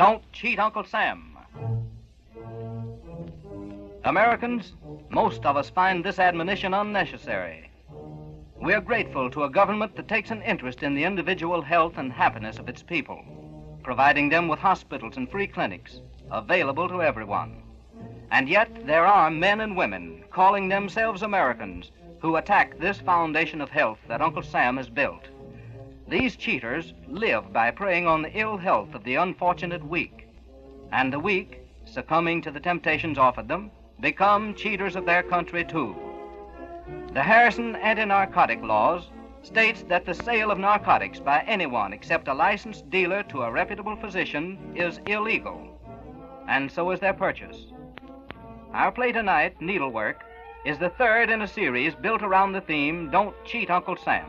Don't cheat Uncle Sam. Americans, most of us find this admonition unnecessary. We are grateful to a government that takes an interest in the individual health and happiness of its people, providing them with hospitals and free clinics available to everyone. And yet there are men and women calling themselves Americans who attack this foundation of health that Uncle Sam has built. These cheaters live by preying on the ill health of the unfortunate weak, and the weak, succumbing to the temptations offered them, become cheaters of their country too. The Harrison anti-narcotic laws states that the sale of narcotics by anyone except a licensed dealer to a reputable physician is illegal, and so is their purchase. Our play tonight, Needlework, is the third in a series built around the theme, Don't Cheat Uncle Sam.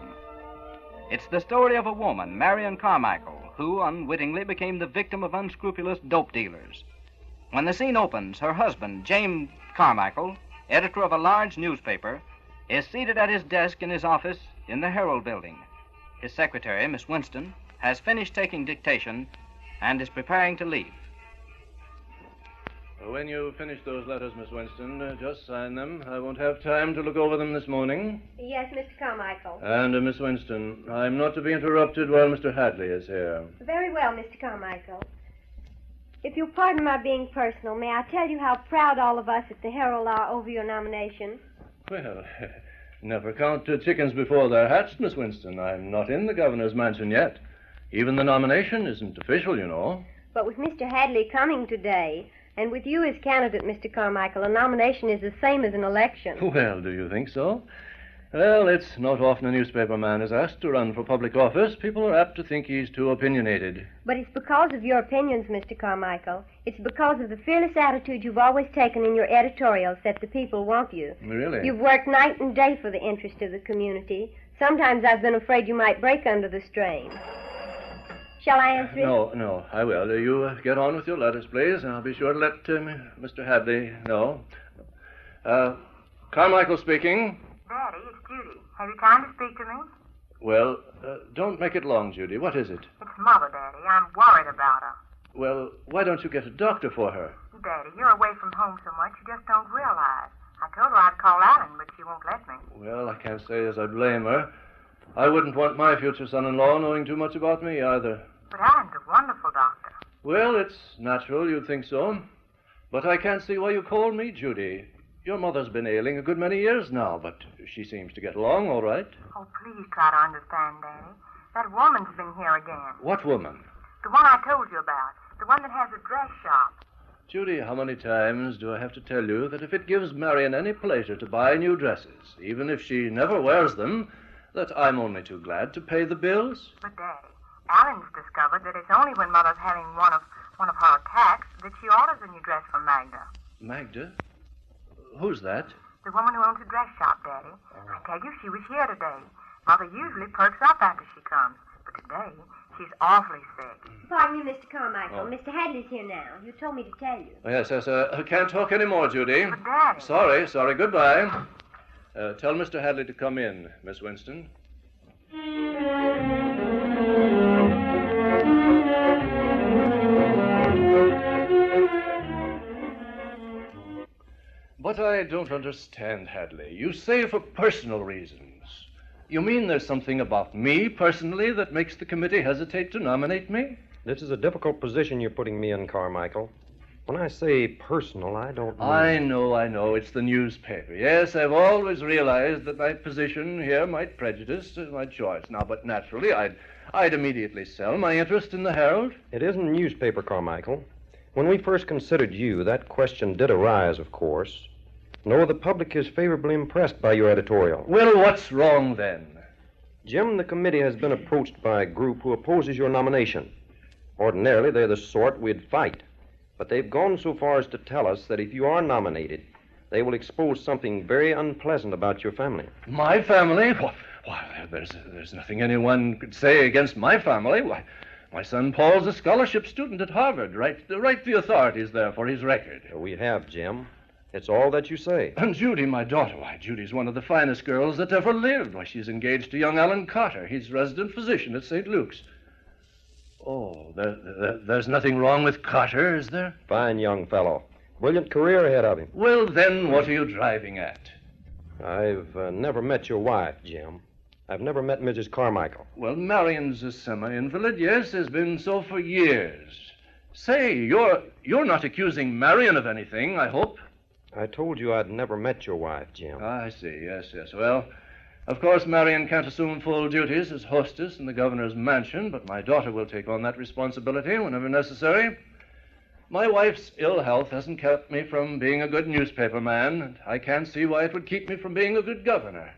It's the story of a woman, Marion Carmichael, who unwittingly became the victim of unscrupulous dope dealers. When the scene opens, her husband, James Carmichael, editor of a large newspaper, is seated at his desk in his office in the Herald building. His secretary, Miss Winston, has finished taking dictation and is preparing to leave. When you finish those letters, Miss Winston, just sign them. I won't have time to look over them this morning. Yes, Mr. Carmichael. And, Miss Winston, I'm not to be interrupted while Mr. Hadley is here. Very well, Mr. Carmichael. If you'll pardon my being personal, may I tell you how proud all of us at the Herald are over your nomination? Well, never count chickens before they're hatched, Miss Winston. I'm not in the governor's mansion yet. Even the nomination isn't official, you know. But with Mr. Hadley coming today, and with you as candidate, Mr. Carmichael, a nomination is the same as an election. Well, do you think so? Well, it's not often a newspaper man is asked to run for public office. People are apt to think he's too opinionated. But it's because of your opinions, Mr. Carmichael. It's because of the fearless attitude you've always taken in your editorials that the people want you. Really? You've worked night and day for the interest of the community. Sometimes I've been afraid you might break under the strain. Shall I answer it? No, I will. You get on with your letters, please. I'll be sure to let Mr. Hadley know. Carmichael speaking. Daddy, it's Judy. Have you time to speak to me? Well, don't make it long, Judy. What is it? It's Mother, Daddy. I'm worried about her. Well, why don't you get a doctor for her? Daddy, you're away from home so much you just don't realize. I told her I'd call Alan, but she won't let me. Well, I can't say as I blame her. I wouldn't want my future son-in-law knowing too much about me either. But Alan's a wonderful doctor. Well, it's natural you'd think so. But I can't see why you called me, Judy. Your mother's been ailing a good many years now, but she seems to get along all right. Oh, please try to understand, Daddy. That woman's been here again. What woman? The one I told you about. The one that has a dress shop. Judy, how many times do I have to tell you that if it gives Marion any pleasure to buy new dresses, even if she never wears them, that I'm only too glad to pay the bills? But, Daddy, Alan's discovered that it's only when Mother's having one of her attacks that she orders a new dress from Magda. Magda? Who's that? The woman who owns the dress shop, Daddy. I tell you, she was here today. Mother usually perks up after she comes, but today she's awfully sick. Pardon me, Mr. Carmichael. Mr. Hadley's here now. You told me to tell you. Yes, I can't talk any more, Judy. But, Daddy... Sorry, goodbye. Tell Mr. Hadley to come in, Miss Winston. But I don't understand, Hadley. You say for personal reasons. You mean there's something about me personally that makes the committee hesitate to nominate me? This is a difficult position you're putting me in, Carmichael. When I say personal, I don't mean... I know. It's the newspaper. Yes, I've always realized that my position here might prejudice my choice. Now, but naturally, I'd immediately sell my interest in the Herald. It isn't a newspaper, Carmichael. When we first considered you, that question did arise, of course. No, the public is favorably impressed by your editorial. Well, what's wrong then? Jim, the committee has been approached by a group who opposes your nomination. Ordinarily, they're the sort we'd fight. But they've gone so far as to tell us that if you are nominated, they will expose something very unpleasant about your family. My family? Why, there's nothing anyone could say against my family. Why, my son Paul's a scholarship student at Harvard. Write the authorities there for his record. We have, Jim. It's all that you say. And Judy, my daughter, Judy's one of the finest girls that ever lived. She's engaged to young Alan Carter. He's resident physician at St. Luke's. Oh, there's nothing wrong with Carter, is there? Fine young fellow. Brilliant career ahead of him. Well, then, what are you driving at? I've never met your wife, Jim. I've never met Mrs. Carmichael. Well, Marion's a semi-invalid. Yes, has been so for years. Say, you're not accusing Marion of anything, I hope? I told you I'd never met your wife, Jim. I see. Yes. Well, of course, Marion can't assume full duties as hostess in the governor's mansion, but my daughter will take on that responsibility whenever necessary. My wife's ill health hasn't kept me from being a good newspaper man, and I can't see why it would keep me from being a good governor.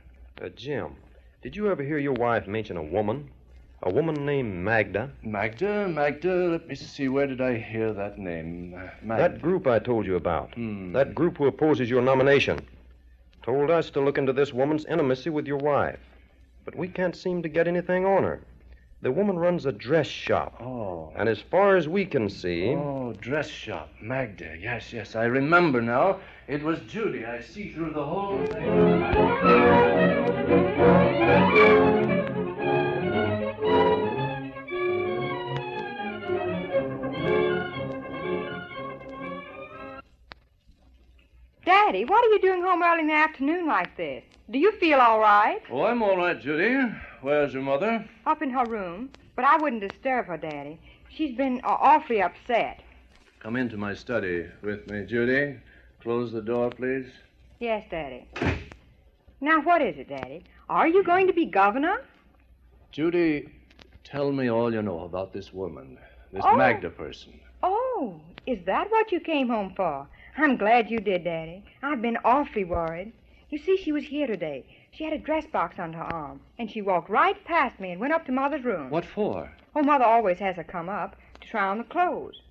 Jim, did you ever hear your wife mention a woman? A woman named Magda? Magda, let me see, where did I hear that name? Magda. That group I told you about. That group who opposes your nomination. Told us to look into this woman's intimacy with your wife. But we can't seem to get anything on her. The woman runs a dress shop. Oh. And as far as we can see... Oh, dress shop. Magda. Yes, I remember now. It was Judy. I see through the whole thing. Daddy, what are you doing home early in the afternoon like this? Do you feel all right? Oh, I'm all right, Judy. Where's your mother? Up in her room. But I wouldn't disturb her, Daddy. She's been awfully upset. Come into my study with me, Judy. Close the door, please. Yes, Daddy. Now, what is it, Daddy? Are you going to be governor? Judy, tell me all you know about this woman, this Oh. Magda person. Oh, is that what you came home for? I'm glad you did, Daddy. I've been awfully worried. You see, she was here today. She had a dress box under her arm, and she walked right past me and went up to Mother's room. What for? Oh, Mother always has her come up to try on the clothes.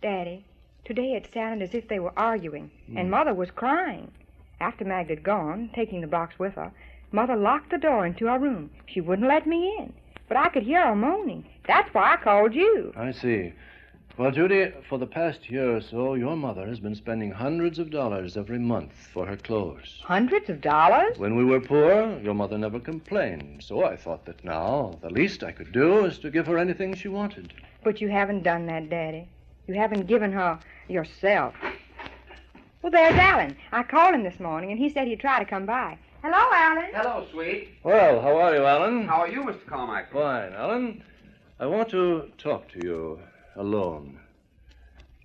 Daddy, today it sounded as if they were arguing, and Mother was crying. After Magda had gone, taking the box with her, Mother locked the door into our room. She wouldn't let me in, but I could hear her moaning. That's why I called you. I see. Well, Judy, for the past year or so, your mother has been spending hundreds of dollars every month for her clothes. Hundreds of dollars? When we were poor, your mother never complained, so I thought that now the least I could do is to give her anything she wanted. But you haven't done that, Daddy. You haven't given her yourself. Well, there's Alan. I called him this morning, and he said he'd try to come by. Hello, Alan. Hello, sweet. Well, how are you, Alan? How are you, Mr. Carmichael? Fine, Alan. I want to talk to you alone.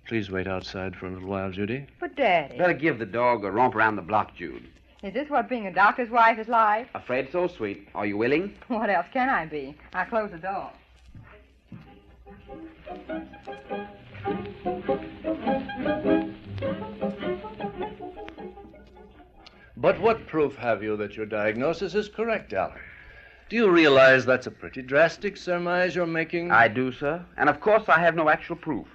Please wait outside for a little while, Judy. But, Daddy, Better give the dog a romp around the block, Jude. is this what being a doctor's wife is like? Afraid so, sweet. Are you willing? What else can I be? I close the door. But what proof have you that your diagnosis is correct, Alan? Do you realize that's a pretty drastic surmise you're making? I do, sir. And of course I have no actual proof.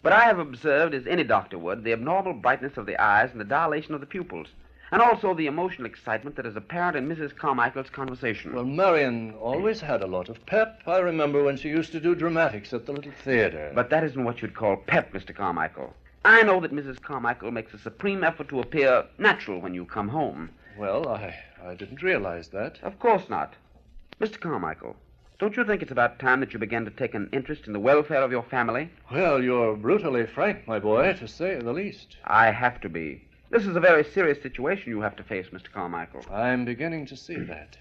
But I have observed, as any doctor would, the abnormal brightness of the eyes and the dilation of the pupils. And also the emotional excitement that is apparent in Mrs. Carmichael's conversation. Well, Marion always had a lot of pep. I remember when she used to do dramatics at the little theater. But that isn't what you'd call pep, Mr. Carmichael. I know that Mrs. Carmichael makes a supreme effort to appear natural when you come home. Well, I didn't realize that. Of course not. Mr. Carmichael, don't you think it's about time that you began to take an interest in the welfare of your family? Well, you're brutally frank, my boy, to say the least. I have to be. This is a very serious situation you have to face, Mr. Carmichael. I'm beginning to see that.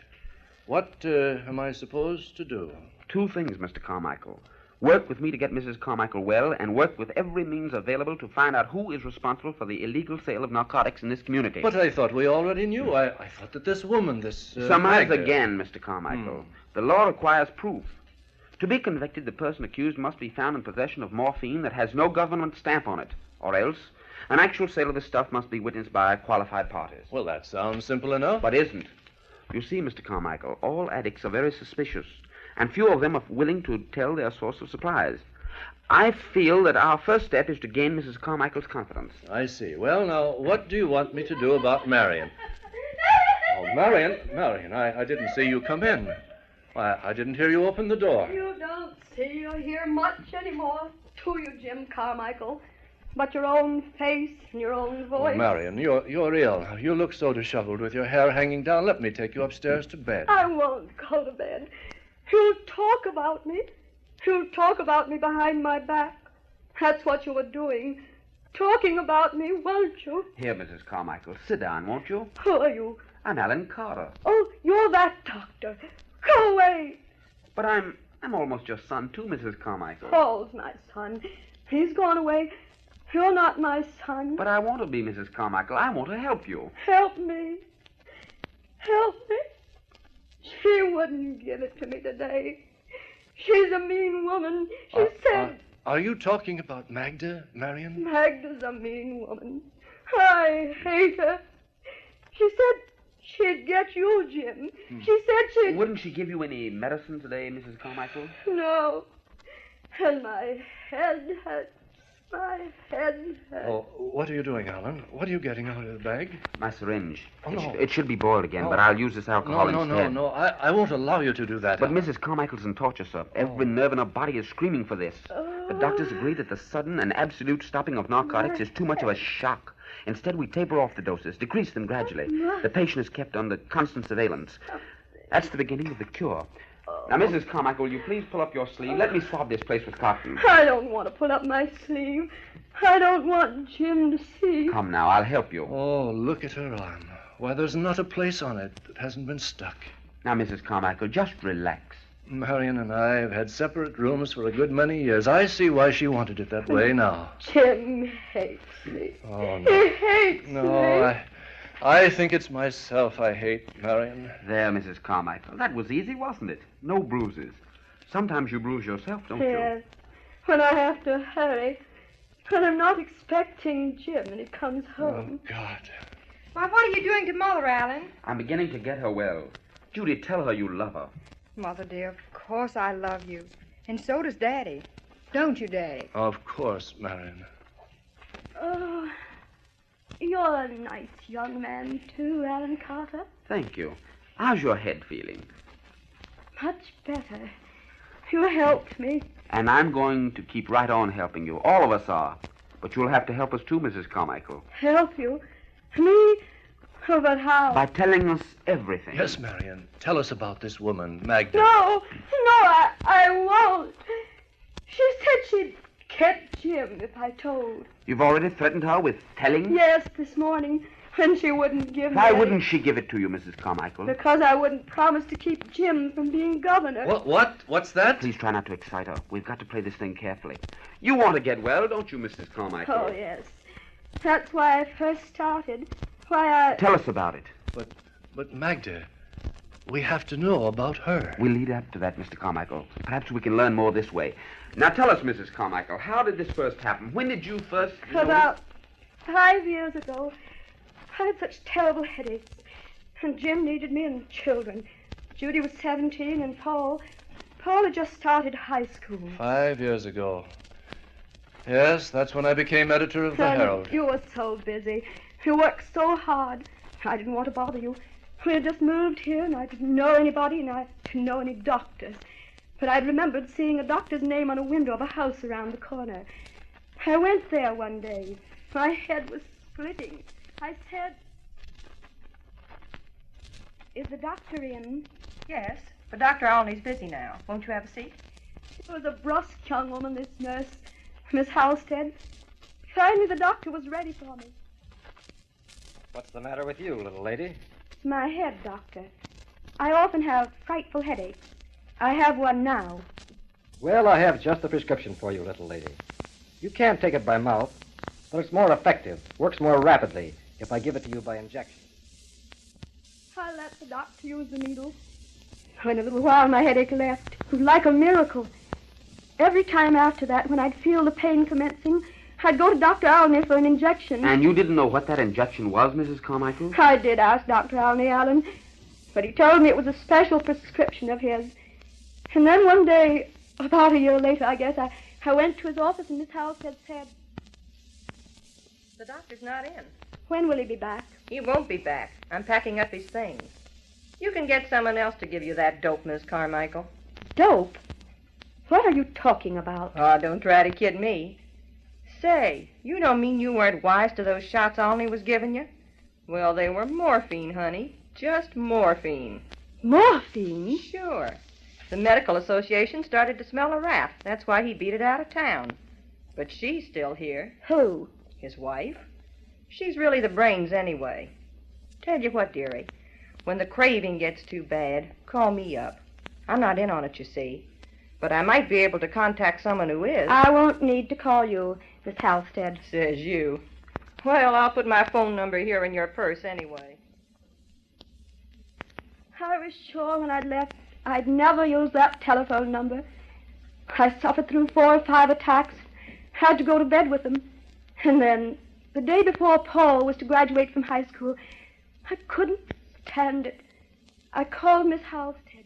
What am I supposed to do? Two things, Mr. Carmichael. Work with me to get Mrs. Carmichael well, and work with every means available to find out who is responsible for the illegal sale of narcotics in this community. But I thought we already knew. I thought that this woman, this... Surmise Magda- again, Mr. Carmichael. The law requires proof. To be convicted, the person accused must be found in possession of morphine that has no government stamp on it, or else an actual sale of the stuff must be witnessed by qualified parties. Well, that sounds simple enough. But isn't. You see, Mr. Carmichael, all addicts are very suspicious, and few of them are willing to tell their source of supplies. I feel that our first step is to gain Mrs. Carmichael's confidence. I see. Well, now, what do you want me to do about Marion? Oh, Marion, I didn't see you come in. Why, I didn't hear you open the door. You don't see or hear much anymore, do you, Jim Carmichael? But your own face and your own Oh, voice. Marion, you're ill. You look so disheveled with your hair hanging down. Let me take you upstairs to bed. I won't go to bed. You'll talk about me. You talk about me behind my back. That's what you were doing. Talking about me, weren't you? Here, Mrs. Carmichael, sit down, won't you? Who are you? I'm Alan Carter. Oh, you're that doctor. Go away. But I'm almost your son, too, Mrs. Carmichael. Paul's my son. He's gone away. You're not my son. But I want to be, Mrs. Carmichael. I want to help you. Help me. Help me. She wouldn't give it to me today. She's a mean woman. She said... Are you talking about Magda, Marion? Magda's a mean woman. I hate her. She said she'd get you, Jim. She said she'd... Wouldn't she give you any medicine today, Mrs. Carmichael? No. And my head hurts. My head hurts. Oh, what are you doing, Alan? What are you getting out of the bag? My syringe. Oh, no. It should be boiled again, but I'll use this alcohol instead. No. I won't allow you to do that. But Alan. Mrs. Carmichael's in torture, sir. Every nerve in her body is screaming for this. The doctors agree that the sudden and absolute stopping of narcotics is too much of a shock. Instead, we taper off the doses, decrease them gradually. The patient is kept under constant surveillance. That's the beginning of the cure. Now, Mrs. Carmichael, will you please pull up your sleeve? Let me swab this place with cotton. I don't want to pull up my sleeve. I don't want Jim to see. Come now, I'll help you. Oh, look at her arm. Why, there's not a place on it that hasn't been stuck. Now, Mrs. Carmichael, just relax. Marion and I have had separate rooms for a good many years. I see why she wanted it that way now. Jim hates me. Oh, no. He hates me. No, I think it's myself I hate, Marion. There, Mrs. Carmichael. That was easy, wasn't it? No bruises. Sometimes you bruise yourself, don't Yes. When I have to hurry. When I'm not expecting Jim and he comes home. Oh, God. Why, what are you doing to Mother, Alan? I'm beginning to get her well. Judy, tell her you love her. Mother, dear, of course I love you. And so does Daddy. Don't you, Daddy? Of course, Marion. Oh, you're a nice young man, too, Alan Carter. Thank you. How's your head feeling? Much better. You helped me. And I'm going to keep right on helping you. All of us are. But you'll have to help us too, Mrs. Carmichael. Help you? Me? Oh, but how? By telling us everything. Yes, Marion. Tell us about this woman, Magda. No, I won't. She said she'd get Jim if I told. You've already threatened her with telling? Yes, this morning, when she wouldn't give me Why any. wouldn't she give it to you, Mrs. Carmichael? Because I wouldn't promise to keep Jim from being governor. What? What's that? Please try not to excite her. We've got to play this thing carefully. You want to get well, don't you, Mrs. Carmichael? Oh, yes. That's why I first started. Why I... Tell us about it. But Magda, we have to know about her. We'll lead up to that, Mr. Carmichael. Perhaps we can learn more this way. Now tell us, Mrs. Carmichael, how did this first happen? When did you first... About 5 years ago, I had such terrible headaches. And Jim needed me and children. Judy was 17 and Paul had just started high school. 5 years ago. Yes, that's when I became editor of the And Herald. you were so busy. You worked so hard. I didn't want to bother you. We had just moved here, and I didn't know anybody, and I didn't know any doctors. But I'd remembered seeing a doctor's name on a window of a house around the corner. I went there one day. My head was splitting. I said, "Is the doctor in?" Yes, but Dr. Olney's busy now. Won't you have a seat? It was a brusque young woman, this nurse, Miss Halstead. Finally, the doctor was ready for me. What's the matter with you, little lady? It's my head, doctor. I often have frightful headaches. I have one now. Well, I have just the prescription for you, little lady. You can't take it by mouth, but it's more effective, works more rapidly if I give it to you by injection. I let the doctor use the needle. In a little while, my headache left. It was like a miracle. Every time after that, when I'd feel the pain commencing, I'd go to Dr. Olney for an injection. And you didn't know what that injection was, Mrs. Carmichael? I did ask Dr. Olney, Alan, but he told me it was a special prescription of his. And then one day, about a year later, I guess, I went to his office and Miss Halstead said, The doctor's not in. "When will he be back?" He won't be back. I'm packing up his things. You can get someone else to give you that dope, Miss Carmichael. Dope? What are you talking about? Oh, don't try to kid me. Say, you don't mean you weren't wise to those shots Olney was giving you? Well, they were morphine, honey. Just morphine. Morphine? Sure. The medical association started to smell a rat. That's why he beat it out of town. But she's still here. Who? His wife. She's really the brains anyway. Tell you what, dearie. When the craving gets too bad, call me up. I'm not in on it, you see. But I might be able to contact someone who is. I won't need to call you, Miss Halstead. Says you. Well, I'll put my phone number here in your purse anyway. I was sure when I'd left I'd never use that telephone number. I suffered through 4 or 5 attacks, had to go to bed with them. And then, the day before Paul was to graduate from high school, I couldn't stand it. I called Miss Halstead.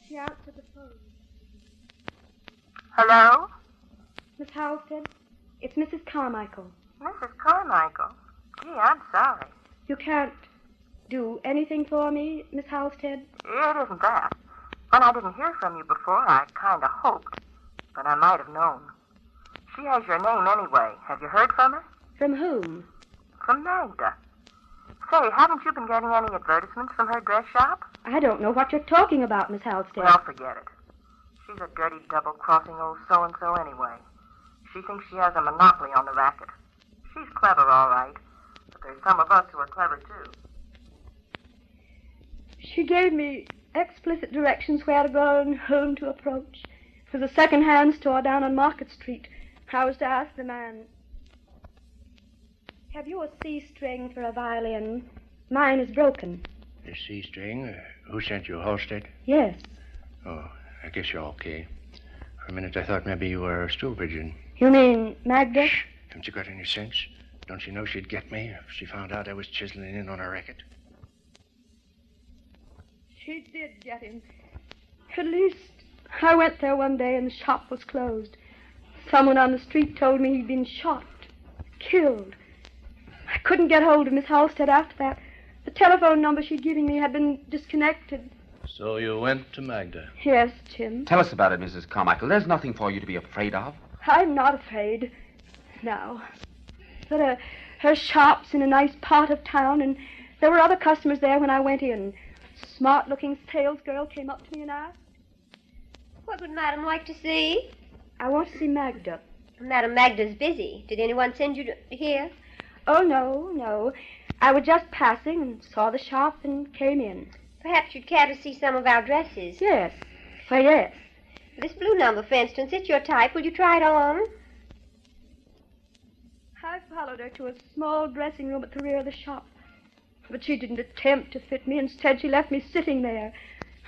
She answered the phone. Hello? Miss Halstead, it's Mrs. Carmichael. Mrs. Carmichael? Gee, I'm sorry. You can't do anything for me, Miss Halstead? It isn't that. When I didn't hear from you before, I kind of hoped. But I might have known. She has your name anyway. Have you heard from her? From whom? From Magda. Say, haven't you been getting any advertisements from her dress shop? I don't know what you're talking about, Miss Halstead. Well, forget it. She's a dirty, double-crossing old so-and-so anyway. She thinks she has a monopoly on the racket. She's clever, all right. But there's some of us who are clever, too. She gave me explicit directions where to go and whom to approach. It was a second-hand store down on Market Street. I was to ask the man, "Have you a C-string for a violin? Mine is broken." The C-string? Who sent you, Halstead? Yes. Oh, I guess you're okay. For a minute I thought maybe you were stool pigeon. You mean Magda? Shh. Haven't you got any sense? Don't you know she'd get me if she found out I was chiseling in on a racket? She did get him. At least, I went there one day and the shop was closed. Someone on the street told me he'd been shot, killed. I couldn't get hold of Miss Halstead after that. The telephone number she'd given me had been disconnected. So you went to Magda? Yes, Jim. Tell us about it, Mrs. Carmichael. There's nothing for you to be afraid of. I'm not afraid. Now, her shop's in a nice part of town, and there were other customers there when I went in. A smart-looking salesgirl came up to me and asked, What would Madam like to see? "I want to see Magda." Madam Magda's busy. Did anyone send you here? "Oh, no. I was just passing and saw the shop and came in." Perhaps you'd care to see some of our dresses. "Yes. Why, yes." This blue number, for instance, it's your type. Will you try it on? I followed her to a small dressing room at the rear of the shop. But she didn't attempt to fit me. Instead, she left me sitting there.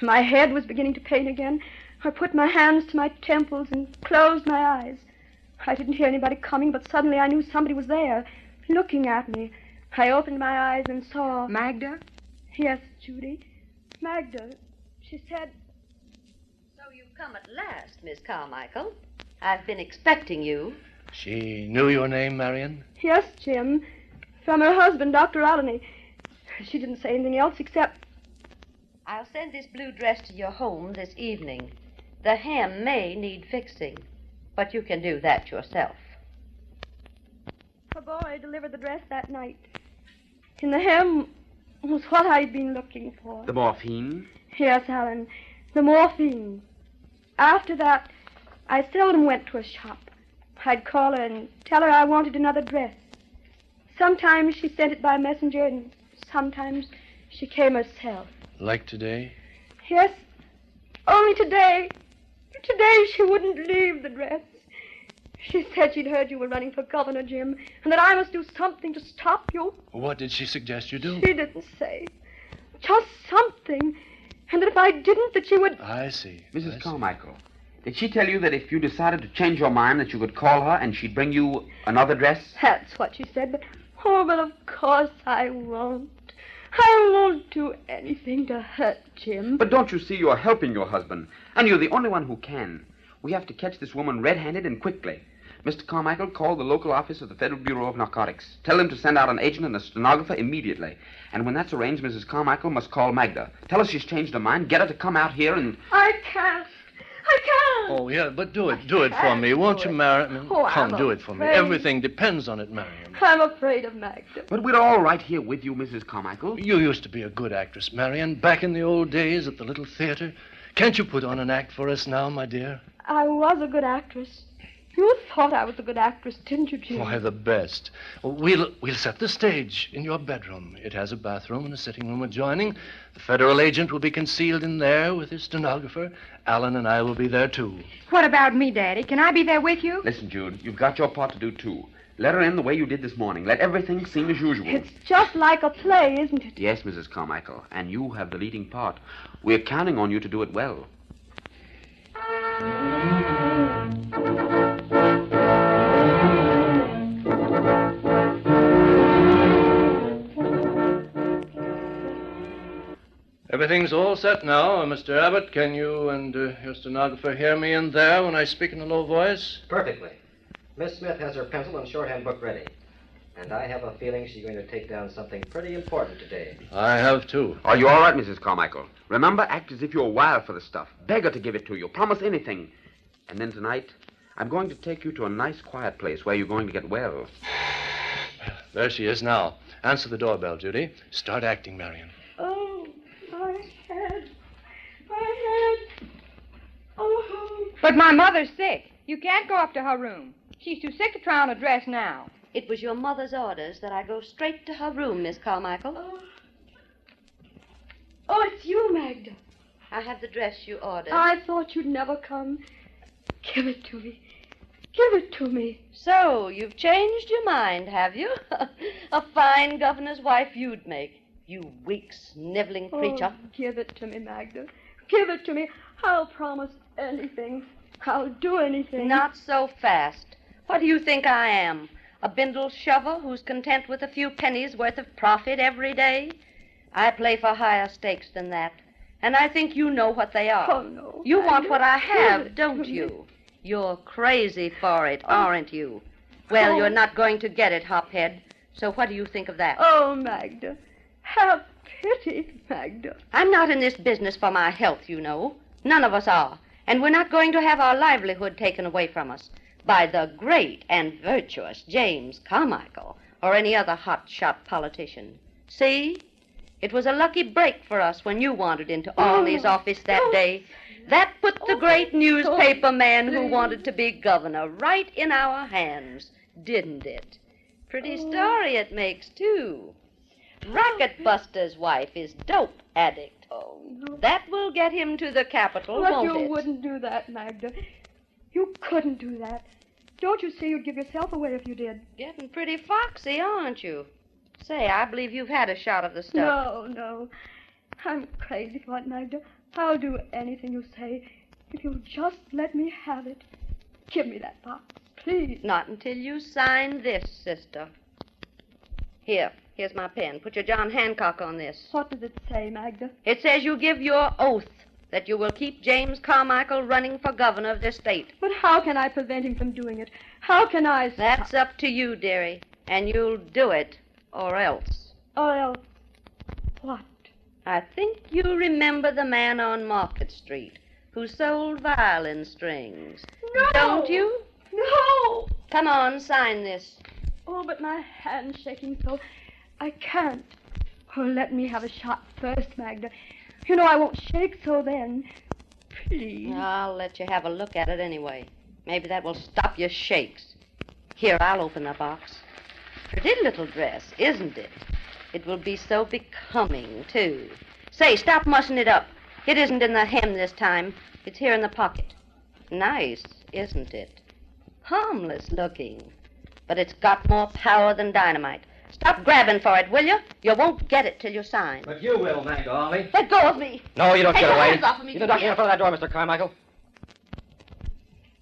My head was beginning to pain again. I put my hands to my temples and closed my eyes. I didn't hear anybody coming, but suddenly I knew somebody was there, looking at me. I opened my eyes and saw... Magda? Yes, Judy. Magda. She said... So you've come at last, Miss Carmichael. I've been expecting you. She knew your name, Marion? Yes, Jim. From her husband, Dr. Olney. She didn't say anything else except... I'll send this blue dress to your home this evening. The hem may need fixing, but you can do that yourself. A boy delivered the dress that night. In the hem was what I'd been looking for. The morphine? Yes, Helen, the morphine. After that, I seldom went to a shop. I'd call her and tell her I wanted another dress. Sometimes she sent it by messenger, and sometimes she came herself. Like today? Yes, only today. Today she wouldn't leave the dress. She said she'd heard you were running for governor, Jim, and that I must do something to stop you. What did she suggest you do? She didn't say. Just something. And that if I didn't, that she would... I see. Mrs. Carmichael, did she tell you that if you decided to change your mind, that you could call her and she'd bring you another dress? That's what she said, but... Oh, but of course I won't. I won't do anything to hurt Jim. But don't you see you're helping your husband, and you're the only one who can. We have to catch this woman red-handed and quickly. Mr. Carmichael, call the local office of the Federal Bureau of Narcotics. Tell them to send out an agent and a stenographer immediately. And when that's arranged, Mrs. Carmichael must call Magda. Tell her she's changed her mind. Get her to come out here and... I can't. Oh, yeah, but do it for me. Won't you, Marion? Oh, Come, I'm do it for me. afraid. Everything depends on it, Marion. I'm afraid of Magda. But we're all right here with you, Mrs. Carmichael. You used to be a good actress, Marion, back in the old days at the little theater. Can't you put on an act for us now, my dear? I was a good actress. You thought I was a good actress, didn't you, Jim? Why, the best. We'll set the stage in your bedroom. It has a bathroom and a sitting room adjoining. The federal agent will be concealed in there with his stenographer. Alan and I will be there, too. What about me, Daddy? Can I be there with you? Listen, Jude, you've got your part to do, too. Let her in the way you did this morning. Let everything seem as usual. It's just like a play, isn't it? Yes, Mrs. Carmichael, and you have the leading part. We're counting on you to do it well. Everything's all set now. Mr. Abbott, can you and your stenographer hear me in there when I speak in a low voice? Perfectly. Miss Smith has her pencil and shorthand book ready. And I have a feeling she's going to take down something pretty important today. I have, too. Are you all right, Mrs. Carmichael? Remember, act as if you're wild for the stuff. Beg her to give it to you. Promise anything. And then tonight, I'm going to take you to a nice, quiet place where you're going to get well. There she is now. Answer the doorbell, Judy. Start acting, Marion. Oh, my head. My head. Oh. But my mother's sick. You can't go up to her room. She's too sick to try on a dress now. It was your mother's orders that I go straight to her room, Miss Carmichael. Oh, it's you, Magda. I have the dress you ordered. I thought you'd never come. Give it to me. Give it to me. So, you've changed your mind, have you? A fine governor's wife you'd make. You weak, sniveling creature. Oh, give it to me, Magda. Give it to me. I'll promise anything. I'll do anything. Not so fast. What do you think I am? A bindle shover who's content with a few pennies worth of profit every day? I play for higher stakes than that. And I think you know what they are. Oh, no. You want Magda, what I give have, it don't to you? me. You're crazy for it, aren't you? Well, you're not going to get it, hophead. So what do you think of that? Oh, Magda. Have pity, Magda. I'm not in this business for my health, you know. None of us are. And we're not going to have our livelihood taken away from us by the great and virtuous James Carmichael or any other hot-shot politician. See? It was a lucky break for us when you wandered into Arley's office that day. That put the great newspaper man who wanted to be governor right in our hands, didn't it? Pretty story it makes, too. Racket Buster's wife is dope addict. Oh, no. That will get him to the Capitol, But won't you it? wouldn't do that, Magda. You couldn't do that. Don't you see you'd give yourself away if you did? Getting pretty foxy, aren't you? Say, I believe you've had a shot of the stuff. No. I'm crazy for it, Magda. I'll do anything you say. If you'll just let me have it. Give me that box, please. Not until you sign this, sister. Here's my pen. Put your John Hancock on this. What does it say, Magda? It says you give your oath that you will keep James Carmichael running for governor of this state. But how can I prevent him from doing it? How can I... That's up to you, dearie. And you'll do it, or else. Or else... What? I think you remember the man on Market Street who sold violin strings. No! Don't you? No! Come on, sign this. Oh, but my hand's shaking so I can't. Oh, let me have a shot first, Magda. You know I won't shake so then. Please. I'll let you have a look at it anyway. Maybe that will stop your shakes. Here, I'll open the box. Pretty little dress, isn't it? It will be so becoming, too. Say, stop mussing it up. It isn't in the hem this time. It's here in the pocket. Nice, isn't it? Harmless looking. But it's got more power than dynamite. Stop grabbing for it, will you? You won't get it till you sign. But you will, Magda Arley. Let go of me. No, you don't Take get your away. hands off of me. You don't knock me in front of that door, Mr. Carmichael.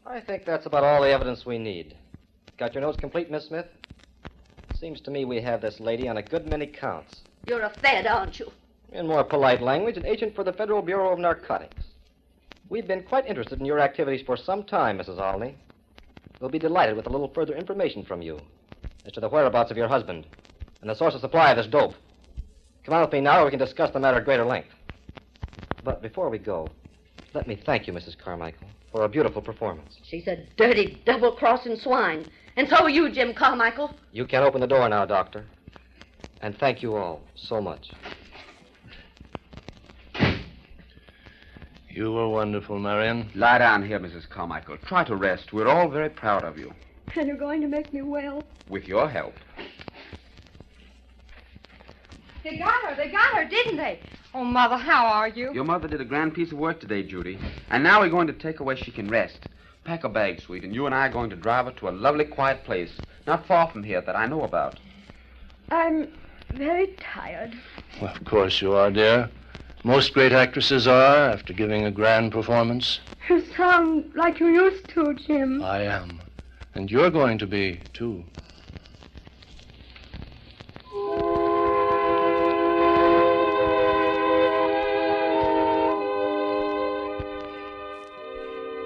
I think that's about all the evidence we need. Got your notes complete, Miss Smith? Seems to me we have this lady on a good many counts. You're a Fed, aren't you? In more polite language, an agent for the Federal Bureau of Narcotics. We've been quite interested in your activities for some time, Mrs. Alney. We'll be delighted with a little further information from you as to the whereabouts of your husband and the source of supply of this dope. Come on with me now, or we can discuss the matter at greater length. But before we go, let me thank you, Mrs. Carmichael, for a beautiful performance. She's a dirty, double-crossing swine. And so are you, Jim Carmichael. You can open the door now, Doctor. And thank you all so much. You were wonderful, Marion. Lie down here, Mrs. Carmichael. Try to rest. We're all very proud of you. And you're going to make me well. With your help. They got her, didn't they? Oh, Mother, how are you? Your mother did a grand piece of work today, Judy. And now we're going to take her where she can rest. Pack a bag, sweet, and you and I are going to drive her to a lovely, quiet place, not far from here, that I know about. I'm very tired. Well, of course you are, dear. Most great actresses are after giving a grand performance. You sound like you used to, Jim. I am. And you're going to be, too.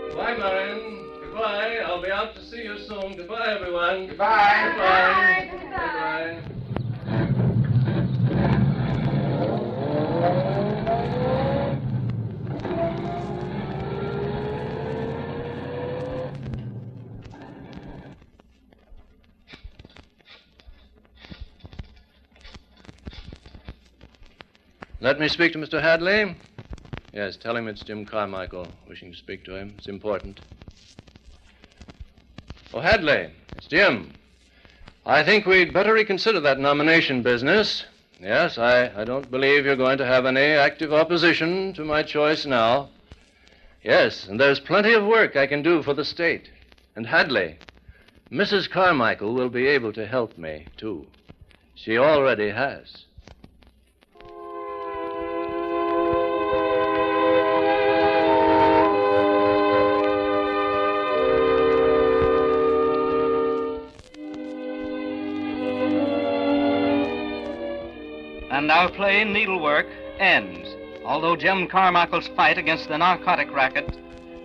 Goodbye, Marion. Goodbye. I'll be out to see you soon. Goodbye, everyone. Goodbye. Goodbye. Goodbye. Let me speak to Mr. Hadley. Yes, tell him it's Jim Carmichael, wishing to speak to him. It's important. Oh, Hadley, it's Jim. I think we'd better reconsider that nomination business. Yes, I don't believe you're going to have any active opposition to my choice now. Yes, and there's plenty of work I can do for the state. And Hadley, Mrs. Carmichael will be able to help me, too. She already has. And our play, Needlework, ends, although Jim Carmichael's fight against the narcotic racket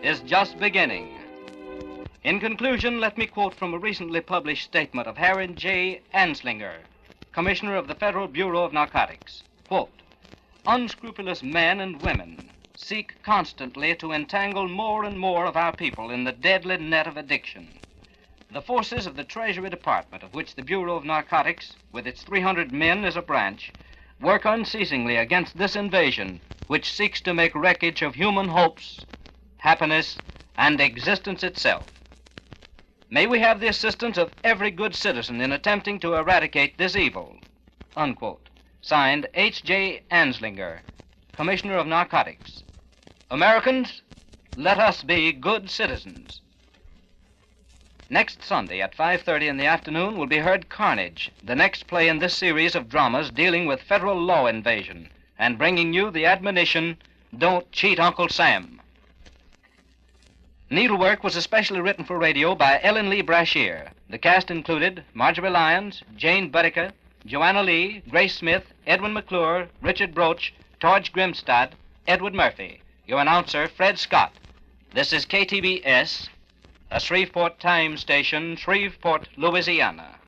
is just beginning. In conclusion, let me quote from a recently published statement of Harry J. Anslinger, Commissioner of the Federal Bureau of Narcotics. Quote, "Unscrupulous men and women seek constantly to entangle more and more of our people in the deadly net of addiction. The forces of the Treasury Department, of which the Bureau of Narcotics, with its 300 men as a branch, work unceasingly against this invasion, which seeks to make wreckage of human hopes, happiness, and existence itself. May we have the assistance of every good citizen in attempting to eradicate this evil." Unquote. Signed, H.J. Anslinger, Commissioner of Narcotics. Americans, let us be good citizens. Next Sunday at 5:30 in the afternoon will be heard Carnage, the next play in this series of dramas dealing with federal law invasion and bringing you the admonition, don't cheat Uncle Sam. Needlework was especially written for radio by Ellen Lee Brashear. The cast included Marjorie Lyons, Jane Boetticher, Joanna Lee, Grace Smith, Edwin McClure, Richard Broach, Torge Grimstad, Edward Murphy. Your announcer, Fred Scott. This is KTBS, a Shreveport Times station, Shreveport, Louisiana.